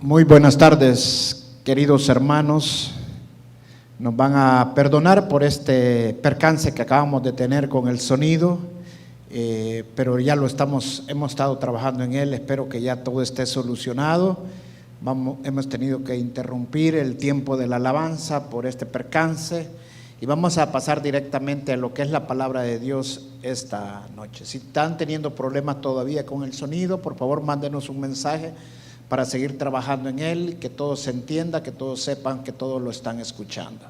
Muy buenas tardes, queridos hermanos. Nos van a perdonar por este percance que acabamos de tener con el sonido, pero ya hemos estado trabajando en él. Espero que ya todo esté solucionado. Hemos tenido que interrumpir el tiempo de la alabanza por este percance y vamos a pasar directamente a lo que es la palabra de Dios esta noche. Si están teniendo problemas todavía con el sonido, por favor mándenos un mensaje para seguir trabajando en él, que todo se entienda, que todos sepan que todos lo están escuchando.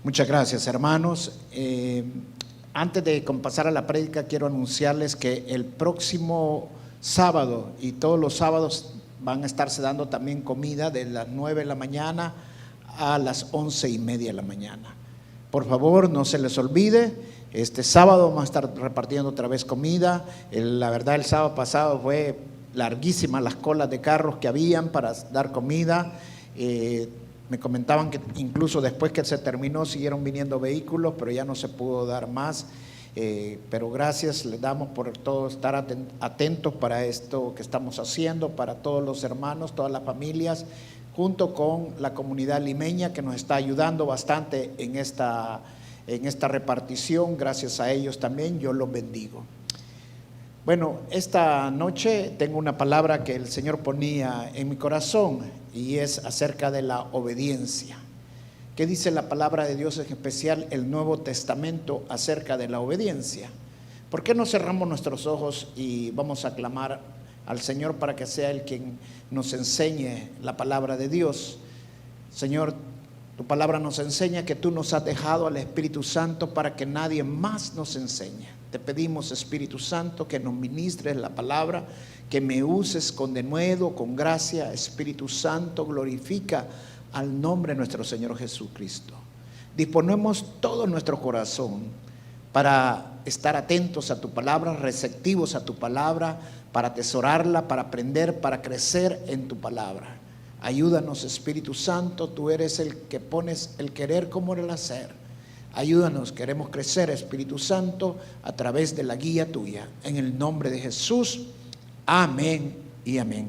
Muchas gracias, hermanos. Antes de pasar a la prédica, quiero anunciarles que el próximo sábado y todos los sábados van a estarse dando también comida de las 9 de la mañana a las 11:30 de la mañana. Por favor, no se les olvide. Este sábado vamos a estar repartiendo otra vez comida. La verdad, el sábado pasado fue larguísimas las colas de carros que habían para dar comida. Me comentaban que incluso después que se terminó siguieron viniendo vehículos, pero ya no se pudo dar más. Pero gracias les damos por todo estar atentos para esto que estamos haciendo, para todos los hermanos, todas las familias, junto con la comunidad limeña que nos está ayudando bastante en esta repartición. Gracias a ellos también, yo los bendigo. Bueno, esta noche tengo una palabra que el Señor ponía en mi corazón y es acerca de la obediencia. ¿Qué dice la palabra de Dios, en especial el Nuevo Testamento, acerca de la obediencia? ¿Por qué no cerramos nuestros ojos y vamos a clamar al Señor para que sea Él quien nos enseñe la palabra de Dios? Señor, tu palabra nos enseña que tú nos has dejado al Espíritu Santo para que nadie más nos enseñe. Te pedimos, Espíritu Santo, que nos ministres la palabra, que me uses con denuedo, con gracia. Espíritu Santo, glorifica al nombre de nuestro Señor Jesucristo. Disponemos todo nuestro corazón para estar atentos a tu palabra, receptivos a tu palabra, para atesorarla, para aprender, para crecer en tu palabra. Ayúdanos, Espíritu Santo, tú eres el que pones el querer como el hacer. Ayúdanos, queremos crecer, Espíritu Santo, a través de la guía tuya. En el nombre de Jesús, amén y amén.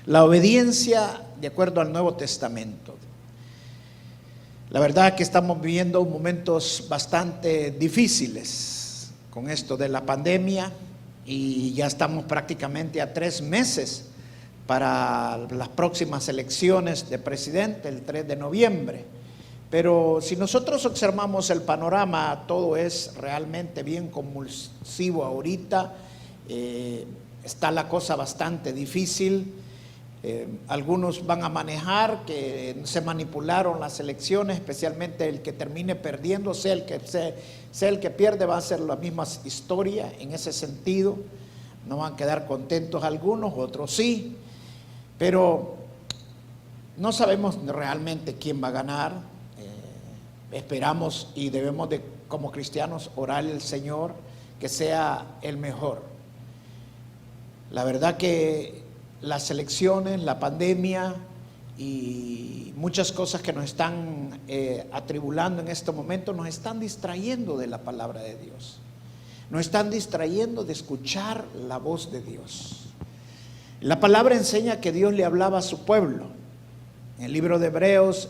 La obediencia de acuerdo al Nuevo Testamento. La verdad que estamos viviendo momentos bastante difíciles con esto de la pandemia y ya estamos prácticamente a 3 meses para las próximas elecciones de presidente, el 3 de noviembre. Pero si nosotros observamos el panorama, todo es realmente bien convulsivo ahorita. Está la cosa bastante difícil. Algunos van a manejar que se manipularon las elecciones, especialmente el que termine perdiendo, sea el que pierde, va a ser la misma historia en ese sentido. No van a quedar contentos algunos, otros sí, pero no sabemos realmente quién va a ganar. Esperamos y debemos de, como cristianos, orar al Señor que sea el mejor. La verdad que las elecciones, la pandemia y muchas cosas que nos están atribulando en este momento nos están distrayendo de la palabra de Dios. Nos están distrayendo de escuchar la voz de Dios. La palabra enseña que Dios le hablaba a su pueblo. En el libro de Hebreos,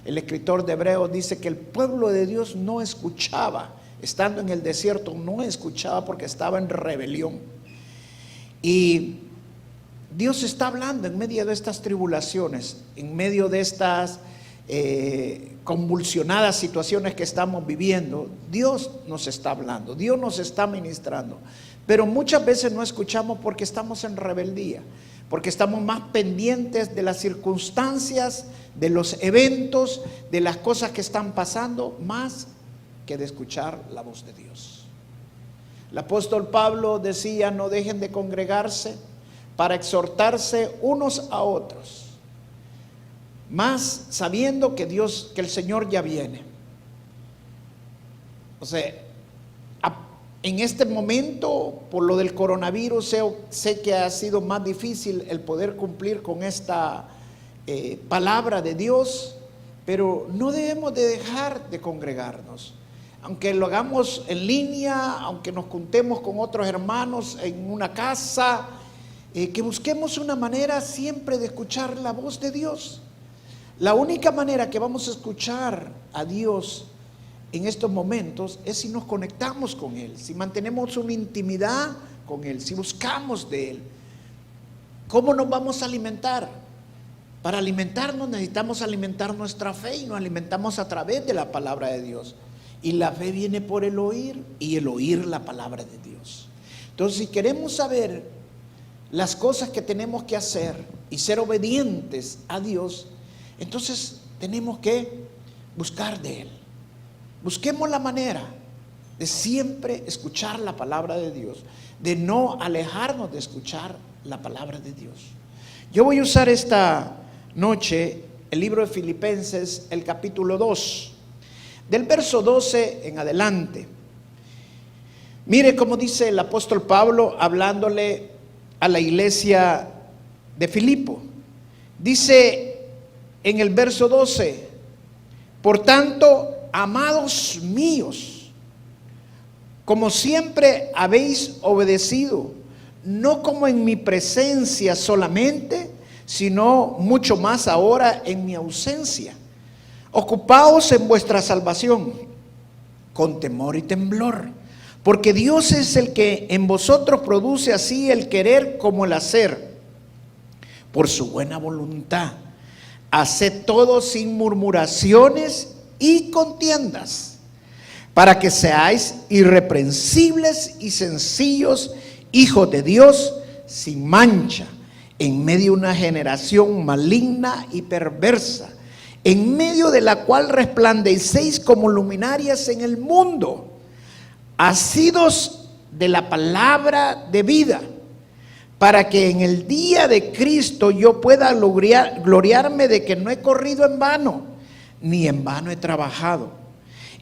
el escritor de Hebreos dice que el pueblo de Dios no escuchaba, estando en el desierto, no escuchaba porque estaba en rebelión. Y Dios está hablando en medio de estas tribulaciones, en medio de estas convulsionadas situaciones que estamos viviendo. Dios nos está hablando, Dios nos está ministrando, pero muchas veces no escuchamos porque estamos en rebeldía, porque estamos más pendientes de las circunstancias, de los eventos, de las cosas que están pasando, más que de escuchar la voz de Dios. El apóstol Pablo decía: no dejen de congregarse para exhortarse unos a otros, más sabiendo que el Señor ya viene. O sea, en este momento, por lo del coronavirus, sé que ha sido más difícil el poder cumplir con esta palabra de Dios, pero no debemos de dejar de congregarnos. Aunque lo hagamos en línea, aunque nos juntemos con otros hermanos en una casa, que busquemos una manera siempre de escuchar la voz de Dios. La única manera que vamos a escuchar a Dios en estos momentos es si nos conectamos con Él, si mantenemos una intimidad con Él, si buscamos de Él. ¿Cómo nos vamos a alimentar? Para alimentarnos necesitamos alimentar nuestra fe, y nos alimentamos a través de la palabra de Dios. Y la fe viene por el oír, y el oír la palabra de Dios. Entonces, si queremos saber las cosas que tenemos que hacer y ser obedientes a Dios, entonces tenemos que buscar de Él. Busquemos la manera de siempre escuchar la palabra de Dios, de no alejarnos de escuchar la palabra de Dios. Yo voy a usar esta noche el libro de Filipenses, el capítulo 2, del verso 12 en adelante. Mire cómo dice el apóstol Pablo hablándole a la iglesia de Filipo. Dice en el verso 12: por tanto, amados míos, como siempre habéis obedecido, no como en mi presencia solamente, sino mucho más ahora en mi ausencia, ocupaos en vuestra salvación con temor y temblor, porque Dios es el que en vosotros produce así el querer como el hacer, por su buena voluntad. Haced todo sin murmuraciones y contiendas, para que seáis irreprensibles y sencillos, hijos de Dios, sin mancha, en medio de una generación maligna y perversa, en medio de la cual resplandecéis como luminarias en el mundo, asidos de la palabra de vida, para que en el día de Cristo yo pueda gloriarme de que no he corrido en vano, ni en vano he trabajado.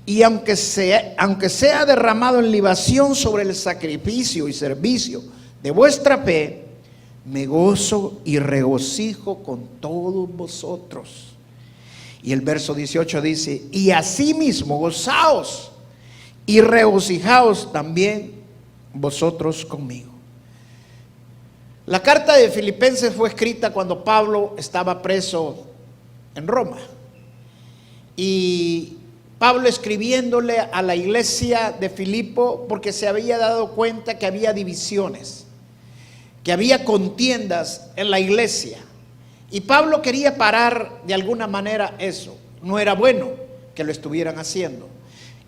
Y aunque sea derramado en libación sobre el sacrificio y servicio de vuestra fe, me gozo y regocijo con todos vosotros. Y el verso 18 dice: y asimismo gozaos y regocijaos también vosotros conmigo. La carta de Filipenses fue escrita cuando Pablo estaba preso en Roma. Y Pablo escribiéndole a la iglesia de Filipo porque se había dado cuenta que había divisiones, que había contiendas en la iglesia. Y Pablo quería parar de alguna manera eso. No era bueno que lo estuvieran haciendo.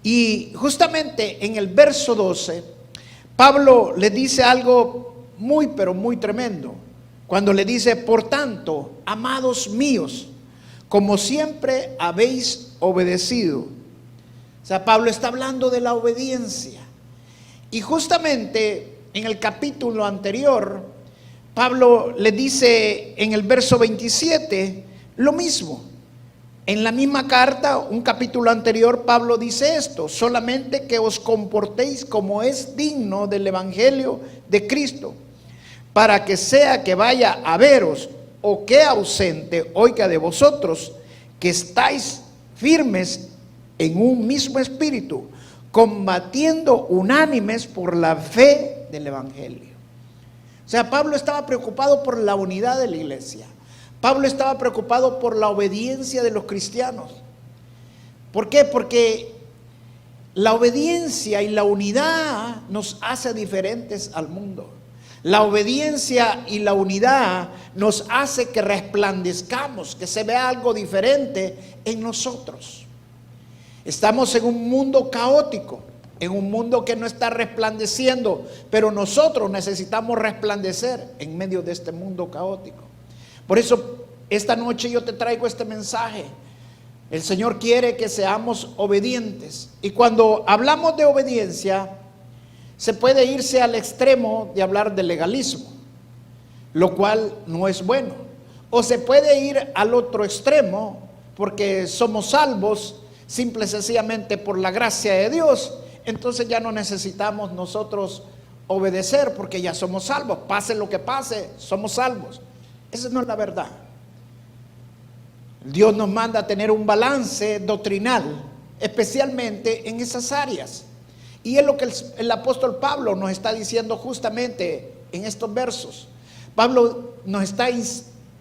Y justamente en el verso 12, Pablo le dice algo muy, pero muy tremendo. Cuando le dice: por tanto, amados míos, como siempre habéis obedecido. O sea, Pablo está hablando de la obediencia. Y justamente en el capítulo anterior, Pablo le dice en el verso 27 lo mismo. En la misma carta, un capítulo anterior, Pablo dice esto: solamente que os comportéis como es digno del evangelio de Cristo, para que sea que vaya a veros o que ausente, oiga de vosotros, que estáis firmes en un mismo espíritu, combatiendo unánimes por la fe del evangelio. O sea, Pablo estaba preocupado por la unidad de la iglesia. Pablo estaba preocupado por la obediencia de los cristianos. ¿Por qué? Porque la obediencia y la unidad nos hace diferentes al mundo. La obediencia y la unidad nos hace que resplandezcamos, que se vea algo diferente en nosotros. Estamos en un mundo caótico, en un mundo que no está resplandeciendo, pero nosotros necesitamos resplandecer en medio de este mundo caótico. Por eso esta noche yo te traigo este mensaje. El Señor quiere que seamos obedientes. Y cuando hablamos de obediencia, se puede irse al extremo de hablar de legalismo, lo cual no es bueno. O se puede ir al otro extremo, porque somos salvos simple y sencillamente por la gracia de Dios. Entonces ya no necesitamos nosotros obedecer, porque ya somos salvos. Pase lo que pase, somos salvos. Esa no es la verdad. Dios nos manda a tener un balance doctrinal, especialmente en esas áreas. Y es lo que el apóstol Pablo nos está diciendo justamente en estos versos. Pablo nos está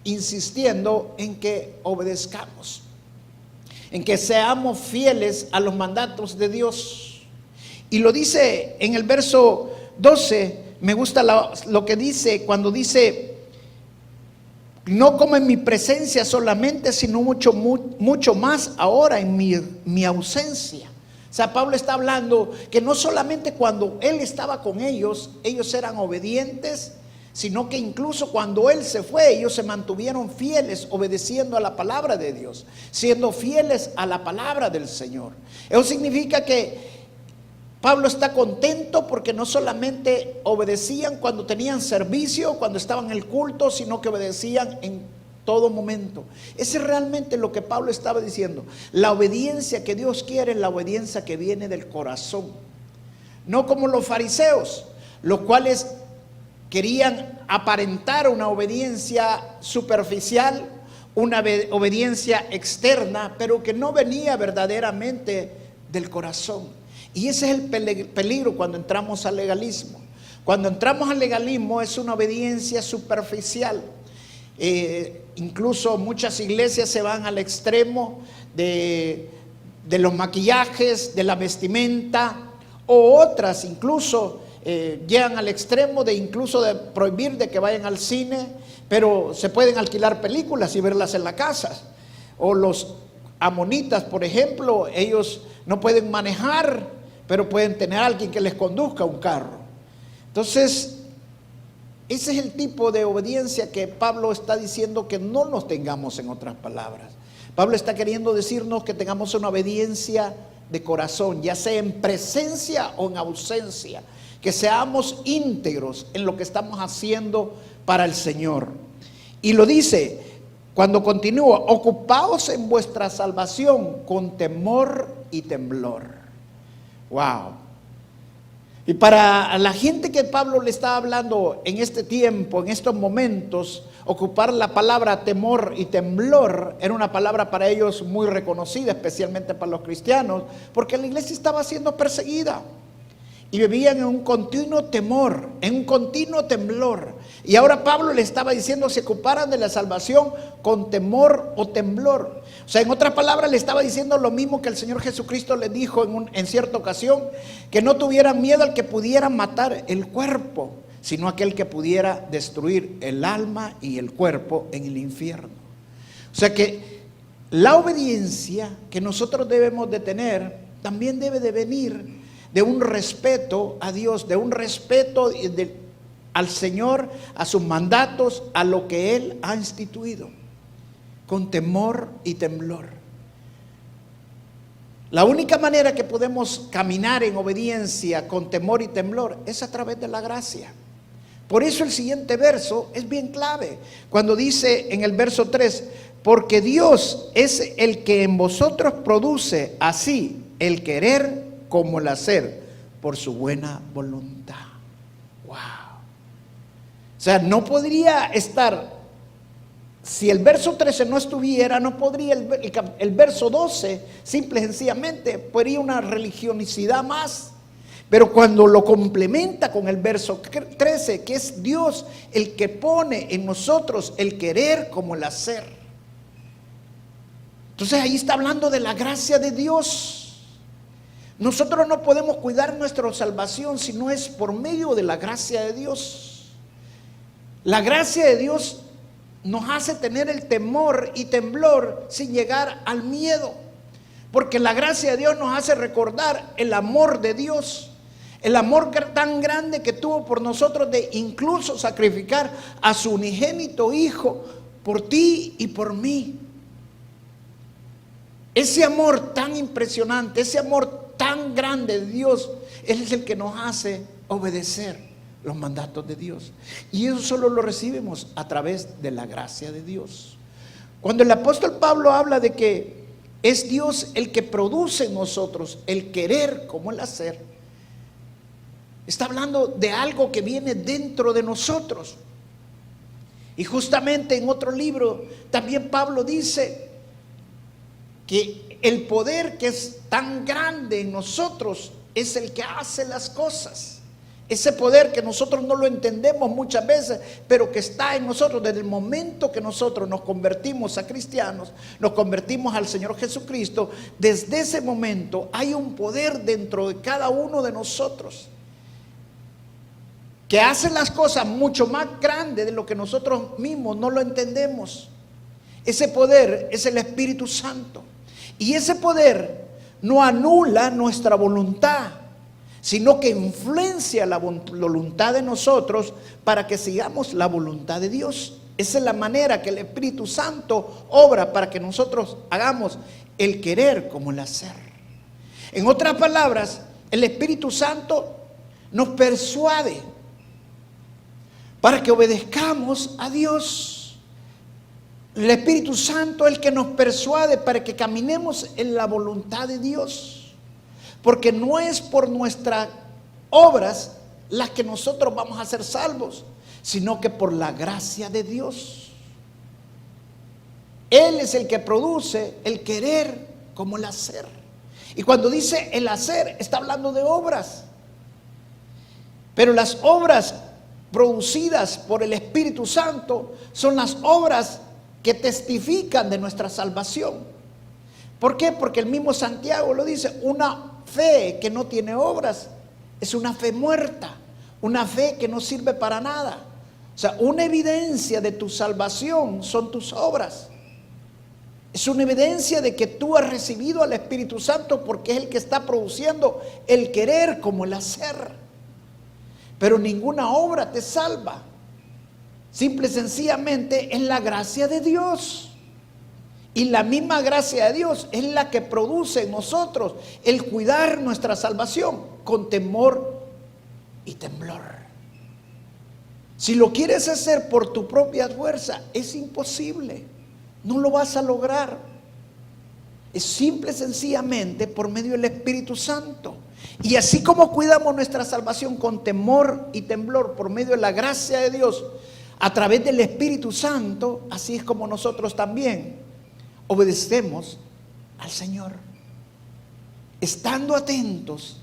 insistiendo en que obedezcamos, en que seamos fieles a los mandatos de Dios. Y lo dice en el verso 12, me gusta lo que dice cuando dice, no como en mi presencia solamente, sino mucho más ahora en mi ausencia. O sea, Pablo está hablando que no solamente cuando él estaba con ellos eran obedientes, sino que incluso cuando él se fue, ellos se mantuvieron fieles, obedeciendo a la palabra de Dios, siendo fieles a la palabra del Señor. Eso significa que Pablo está contento porque no solamente obedecían cuando tenían servicio, cuando estaban en el culto, sino que obedecían en todo momento. Ese es realmente lo que Pablo estaba diciendo. La obediencia que Dios quiere es la obediencia que viene del corazón. No como los fariseos, los cuales querían aparentar una obediencia superficial, una obediencia externa, pero que no venía verdaderamente del corazón. Y ese es el peligro cuando entramos al legalismo. Cuando entramos al legalismo es una obediencia superficial. Incluso muchas iglesias se van al extremo de los maquillajes, de la vestimenta, o otras incluso llegan al extremo de incluso de prohibir de que vayan al cine, pero se pueden alquilar películas y verlas en la casa. O los amonitas, por ejemplo, ellos no pueden manejar, pero pueden tener a alguien que les conduzca un carro. Entonces, ese es el tipo de obediencia que Pablo está diciendo que no nos tengamos, en otras palabras. Pablo está queriendo decirnos que tengamos una obediencia de corazón, ya sea en presencia o en ausencia, que seamos íntegros en lo que estamos haciendo para el Señor. Y lo dice cuando continúa, ocupaos en vuestra salvación con temor y temblor. Wow. Y para la gente que Pablo le está hablando en este tiempo, en estos momentos, ocupar la palabra temor y temblor era una palabra para ellos muy reconocida, especialmente para los cristianos, porque la iglesia estaba siendo perseguida y vivían en un continuo temor, en un continuo temblor. Y ahora Pablo le estaba diciendo se ocuparan de la salvación con temor o temblor. O sea, en otras palabras le estaba diciendo lo mismo que el Señor Jesucristo le dijo en cierta ocasión, que no tuvieran miedo al que pudiera matar el cuerpo, sino aquel que pudiera destruir el alma y el cuerpo en el infierno. O sea que la obediencia que nosotros debemos de tener también debe de venir de un respeto a Dios, de un respeto al Señor, a sus mandatos, a lo que Él ha instituido, con temor y temblor. La única manera que podemos caminar en obediencia con temor y temblor es a través de la gracia. Por eso el siguiente verso es bien clave, cuando dice en el verso 3, porque Dios es el que en vosotros produce así el querer como el hacer por su buena voluntad. Wow. O sea, no podría estar, si el verso 13 no estuviera, no podría el verso 12, simple y sencillamente, podría una religiosidad más. Pero cuando lo complementa con el verso 13, que es Dios el que pone en nosotros el querer como el hacer. Entonces ahí está hablando de la gracia de Dios. Nosotros no podemos cuidar nuestra salvación si no es por medio de la gracia de Dios. La gracia de Dios nos hace tener el temor y temblor sin llegar al miedo, porque la gracia de Dios nos hace recordar el amor de Dios, el amor tan grande que tuvo por nosotros de incluso sacrificar a su unigénito Hijo por ti y por mí. Ese amor tan impresionante, ese amor tan grande de Dios, Él es el que nos hace obedecer los mandatos de Dios. Y eso solo lo recibimos a través de la gracia de Dios. Cuando el apóstol Pablo habla de que es Dios el que produce en nosotros el querer como el hacer, está hablando de algo que viene dentro de nosotros. Y justamente en otro libro también Pablo dice que el poder que es tan grande en nosotros es el que hace las cosas. Ese poder que nosotros no lo entendemos muchas veces, pero que está en nosotros desde el momento que nosotros nos convertimos a cristianos, nos convertimos al Señor Jesucristo. Desde ese momento hay un poder dentro de cada uno de nosotros que hace las cosas mucho más grandes de lo que nosotros mismos no lo entendemos. Ese poder es el Espíritu Santo. Y ese poder no anula nuestra voluntad, sino que influencia la voluntad de nosotros para que sigamos la voluntad de Dios. Esa es la manera que el Espíritu Santo obra para que nosotros hagamos el querer como el hacer. En otras palabras, el Espíritu Santo nos persuade para que obedezcamos a Dios. El Espíritu Santo es el que nos persuade para que caminemos en la voluntad de Dios. Porque no es por nuestras obras las que nosotros vamos a ser salvos, sino que por la gracia de Dios. Él es el que produce el querer como el hacer. Y cuando dice el hacer, está hablando de obras. Pero las obras producidas por el Espíritu Santo son las obras que testifican de nuestra salvación. ¿Por qué? Porque el mismo Santiago lo dice: una fe que no tiene obras es una fe muerta, una fe que no sirve para nada. O sea, una evidencia de tu salvación son tus obras. Es una evidencia de que tú has recibido al Espíritu Santo, porque es el que está produciendo el querer como el hacer. Pero ninguna obra te salva. Simple y sencillamente es la gracia de Dios. Y la misma gracia de Dios es la que produce en nosotros el cuidar nuestra salvación con temor y temblor. Si lo quieres hacer por tu propia fuerza, es imposible. No lo vas a lograr. Es simple y sencillamente por medio del Espíritu Santo. Y así como cuidamos nuestra salvación con temor y temblor por medio de la gracia de Dios a través del Espíritu Santo, así es como nosotros también obedecemos al Señor, estando atentos,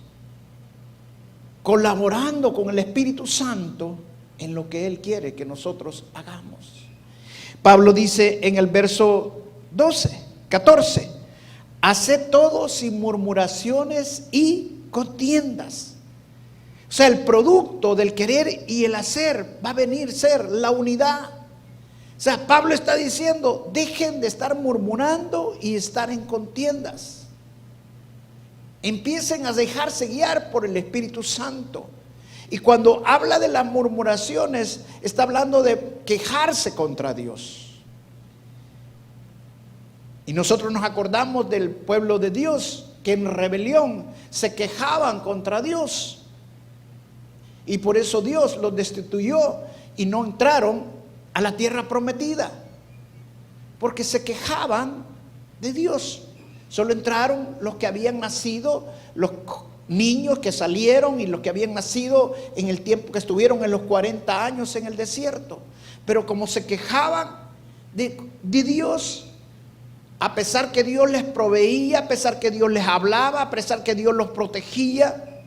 colaborando con el Espíritu Santo en lo que Él quiere que nosotros hagamos. Pablo dice en el verso 14: haced todo sin murmuraciones y contiendas. O sea, el producto del querer y el hacer va a venir a ser la unidad. O sea, Pablo está diciendo: dejen de estar murmurando y estar en contiendas. Empiecen a dejarse guiar por el Espíritu Santo. Y cuando habla de las murmuraciones, está hablando de quejarse contra Dios. Y nosotros nos acordamos del pueblo de Dios que en rebelión se quejaban contra Dios. Y por eso Dios los destituyó y no entraron a la tierra prometida, porque se quejaban de Dios. Solo entraron los que habían nacido, los niños que salieron y los que habían nacido en el tiempo que estuvieron en los 40 años en el desierto. Pero como se quejaban de Dios, a pesar que Dios les proveía, a pesar que Dios les hablaba, a pesar que Dios los protegía.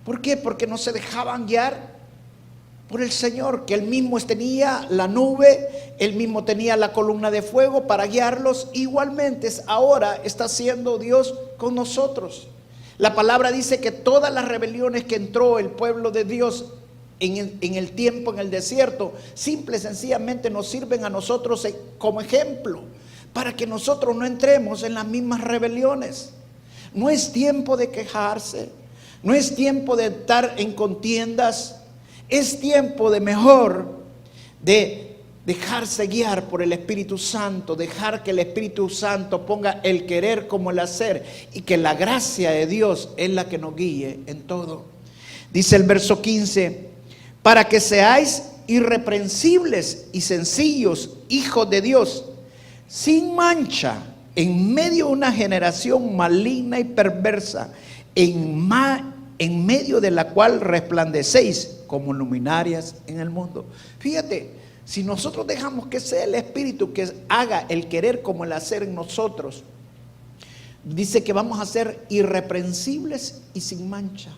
¿Por qué? Porque no se dejaban guiar por el Señor, que Él mismo tenía la nube, Él mismo tenía la columna de fuego para guiarlos. Igualmente ahora está haciendo Dios con nosotros. La palabra dice que todas las rebeliones que entró el pueblo de Dios en el tiempo, en el desierto, simple y sencillamente nos sirven a nosotros como ejemplo, para que nosotros no entremos en las mismas rebeliones. No es tiempo de quejarse, no es tiempo de estar en contiendas, es tiempo de mejor de dejarse guiar por el Espíritu Santo, dejar que el Espíritu Santo ponga el querer como el hacer, y que la gracia de Dios es la que nos guíe en todo. Dice el verso 15: para que seáis irreprensibles y sencillos, hijos de Dios, sin mancha, en medio de una generación maligna y perversa, en medio de la cual resplandecéis como luminarias en el mundo. Fíjate, si nosotros dejamos que sea el Espíritu que haga el querer como el hacer en nosotros, dice que vamos a ser irreprensibles y sin mancha.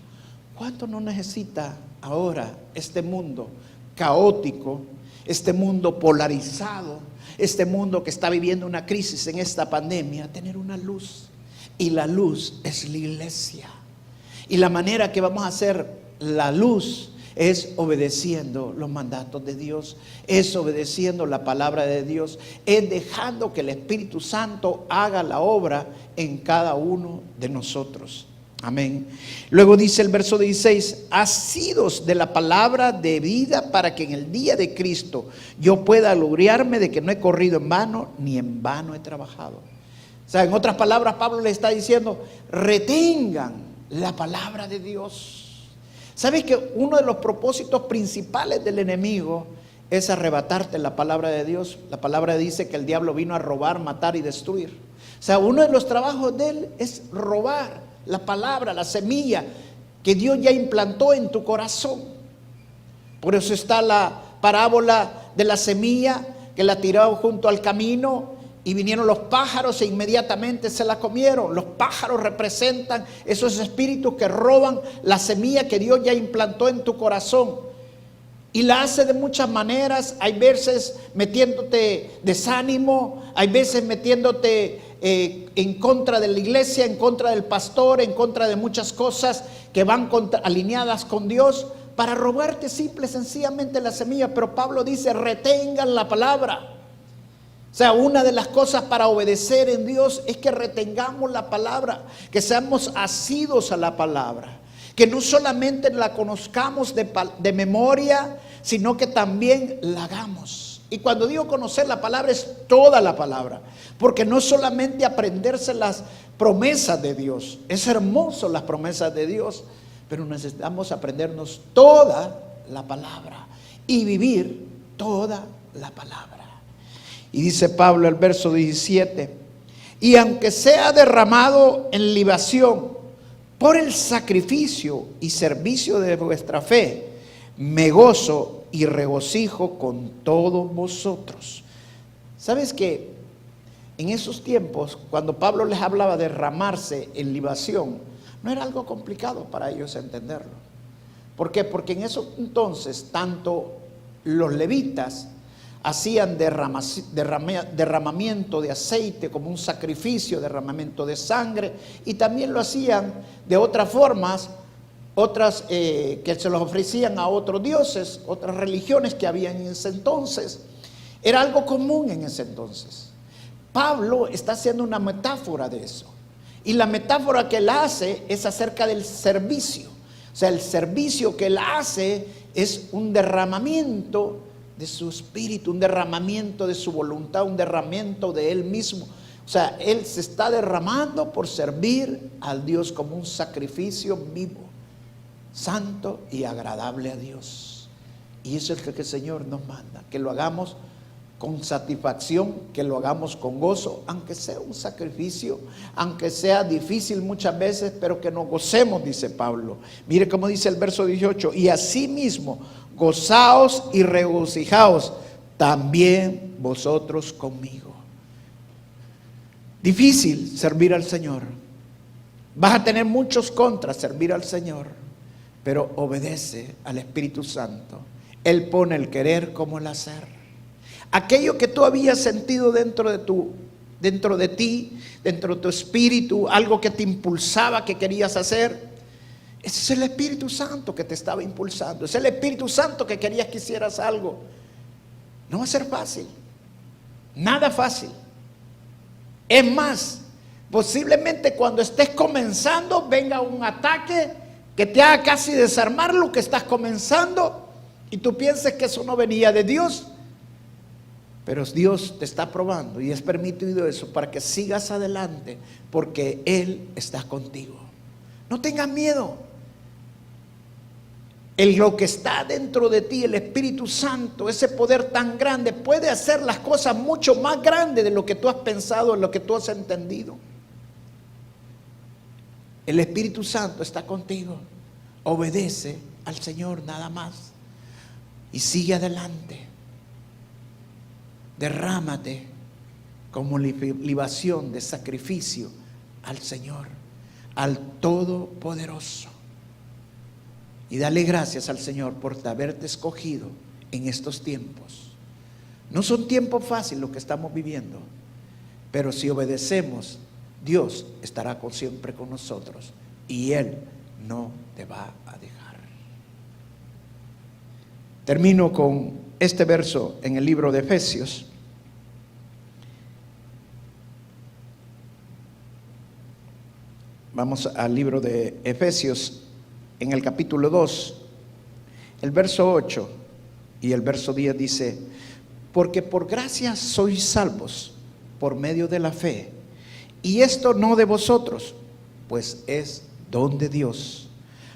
¿Cuánto no necesita ahora este mundo caótico, este mundo polarizado, este mundo que está viviendo una crisis en esta pandemia, tener una luz? Y la luz es la iglesia. Y la manera que vamos a hacer la luz es obedeciendo los mandatos de Dios, es obedeciendo la palabra de Dios, es dejando que el Espíritu Santo haga la obra en cada uno de nosotros. Amén. Luego dice el verso 16: asidos de la palabra de vida, para que en el día de Cristo yo pueda gloriarme de que no he corrido en vano, ni en vano he trabajado. O sea, en otras palabras, Pablo le está diciendo: retengan la palabra de Dios. ¿Sabes que uno de los propósitos principales del enemigo es arrebatarte la palabra de Dios? La palabra dice que el diablo vino a robar, matar y destruir. O sea, uno de los trabajos de él es robar la palabra, la semilla que Dios ya implantó en tu corazón. Por eso está la parábola de la semilla que la tiró junto al camino y vinieron los pájaros e inmediatamente se la comieron. Los pájaros representan esos espíritus que roban la semilla que Dios ya implantó en tu corazón. Y la hace de muchas maneras. Hay veces metiéndote desánimo, hay veces metiéndote en contra de la iglesia, en contra del pastor, en contra de muchas cosas que van alineadas con Dios, para robarte simple y sencillamente la semilla. Pero Pablo dice: retengan la palabra. O sea, una de las cosas para obedecer en Dios es que retengamos la palabra, que seamos asidos a la palabra, que no solamente la conozcamos de memoria, sino que también la hagamos. Y cuando digo conocer la palabra, es toda la palabra, porque no solamente aprenderse las promesas de Dios, es hermoso las promesas de Dios, pero necesitamos aprendernos toda la palabra y vivir toda la palabra. Y dice Pablo el verso 17: y aunque sea derramado en libación por el sacrificio y servicio de vuestra fe, me gozo y regocijo con todos vosotros. ¿Sabes que en esos tiempos, cuando Pablo les hablaba de derramarse en libación, no era algo complicado para ellos entenderlo? ¿Por qué? Porque en esos entonces tanto los levitas hacían derramamiento de aceite como un sacrificio, derramamiento de sangre, y también lo hacían de otras formas, otras que se los ofrecían a otros dioses, otras religiones que habían en ese entonces. Era algo común en ese entonces. Pablo está haciendo una metáfora de eso, y la metáfora que él hace es acerca del servicio. O sea, el servicio que él hace es un derramamiento de su espíritu, un derramamiento de su voluntad, un derramamiento de él mismo. O sea, él se está derramando por servir al Dios como un sacrificio vivo, santo y agradable a Dios. Y eso es lo que el Señor nos manda, que lo hagamos con satisfacción, que lo hagamos con gozo, aunque sea un sacrificio, aunque sea difícil muchas veces, pero que nos gocemos, dice Pablo. Mire cómo dice el verso 18: y asimismo gozaos y regocijaos también vosotros conmigo. Difícil servir al Señor, vas a tener muchos contras servir al Señor, pero obedece al Espíritu Santo. Él pone el querer como el hacer. Aquello que tú habías sentido dentro de ti, dentro de tu espíritu, algo que te impulsaba, que querías hacer, ese es el Espíritu Santo que te estaba impulsando. Es el Espíritu Santo que querías que hicieras algo. No va a ser fácil, nada fácil. Es más, posiblemente cuando estés comenzando venga un ataque que te haga casi desarmar lo que estás comenzando y tú pienses que eso no venía de Dios. Pero Dios te está probando y es permitido eso para que sigas adelante, porque Él está contigo. No tengas miedo. Lo que está dentro de ti, el Espíritu Santo, ese poder tan grande, puede hacer las cosas mucho más grandes de lo que tú has pensado, de lo que tú has entendido. El Espíritu Santo está contigo. Obedece al Señor nada más y sigue adelante. Derrámate como libación de sacrificio al Señor, al Todopoderoso. Y dale gracias al Señor por haberte escogido en estos tiempos. No son tiempos fáciles los que estamos viviendo, pero si obedecemos, Dios estará siempre con nosotros y Él no te va a dejar. Termino con este verso en el libro de Efesios. Vamos al libro de Efesios en el capítulo 2, el verso 8 y el verso 10 dice: porque por gracia sois salvos por medio de la fe, y esto no de vosotros, pues es don de Dios,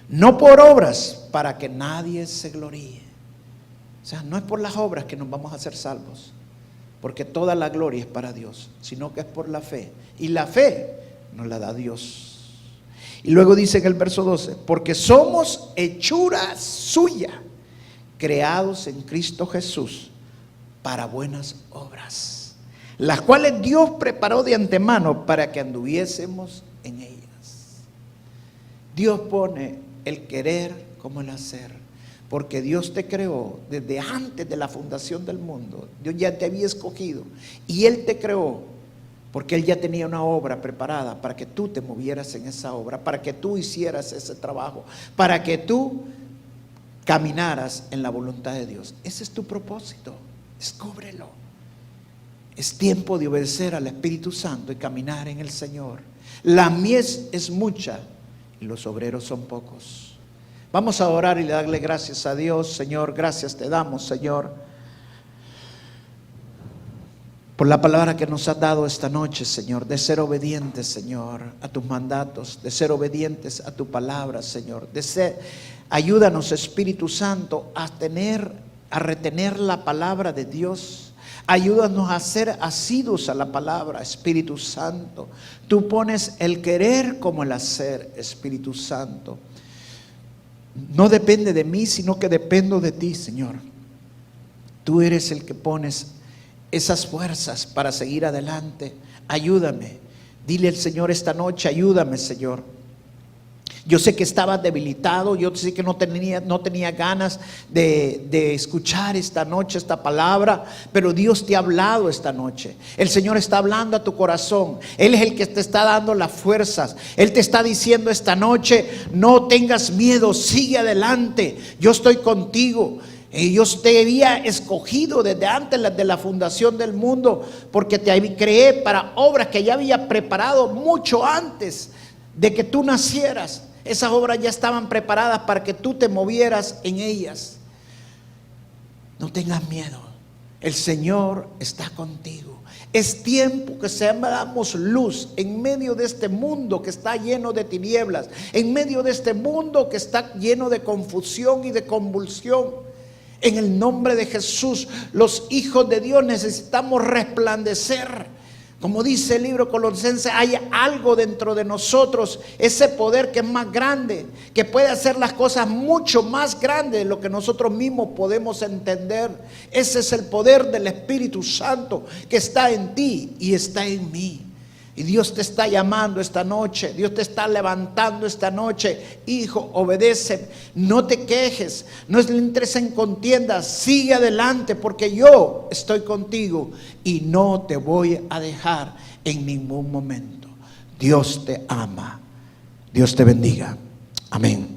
no por obras, para que nadie se gloríe. O sea, no es por las obras que nos vamos a hacer salvos, porque toda la gloria es para Dios, sino que es por la fe, y la fe nos la da Dios. Y luego dice en el verso 12: porque somos hechura suya, creados en Cristo Jesús para buenas obras, las cuales Dios preparó de antemano para que anduviésemos en ellas. Dios pone el querer como el hacer, porque Dios te creó desde antes de la fundación del mundo. Dios ya te había escogido y Él te creó porque Él ya tenía una obra preparada para que tú te movieras en esa obra, para que tú hicieras ese trabajo, para que tú caminaras en la voluntad de Dios. Ese es tu propósito. Descúbrelo. Es tiempo de obedecer al Espíritu Santo y caminar en el Señor. La mies es mucha y los obreros son pocos. Vamos a orar y darle gracias a Dios. Señor, gracias te damos, Señor, por la palabra que nos has dado esta noche, Señor, de ser obedientes, Señor, a tus mandatos, de ser obedientes a tu palabra, Señor, ayúdanos, Espíritu Santo, a retener la palabra de Dios. Ayúdanos a ser asiduos a la palabra, Espíritu Santo. Tú pones el querer como el hacer, Espíritu Santo. No depende de mí, sino que dependo de ti, Señor. Tú eres el que pones esas fuerzas para seguir adelante. Ayúdame. Dile al Señor esta noche: ayúdame, Señor. Yo sé que estaba debilitado, yo sé que no tenía ganas de escuchar esta noche esta palabra, pero Dios te ha hablado esta noche. El Señor está hablando a tu corazón. Él es el que te está dando las fuerzas. Él te está diciendo esta noche: no tengas miedo, sigue adelante, yo estoy contigo. Y yo te había escogido desde antes de la fundación del mundo, porque te creé para obras que ya había preparado mucho antes de que tú nacieras. Esas obras ya estaban preparadas para que tú te movieras en ellas. No tengas miedo, el Señor está contigo. Es tiempo que seamos luz en medio de este mundo que está lleno de tinieblas, en medio de este mundo que está lleno de confusión y de convulsión. En el nombre de Jesús, los hijos de Dios necesitamos resplandecer. Como dice el libro Colosenses, hay algo dentro de nosotros, ese poder que es más grande, que puede hacer las cosas mucho más grandes de lo que nosotros mismos podemos entender. Ese es el poder del Espíritu Santo que está en ti y está en mí. Y Dios te está llamando esta noche, Dios te está levantando esta noche. Hijo, obedece, no te quejes, no entres en contiendas, sigue adelante, porque yo estoy contigo y no te voy a dejar en ningún momento. Dios te ama, Dios te bendiga. Amén.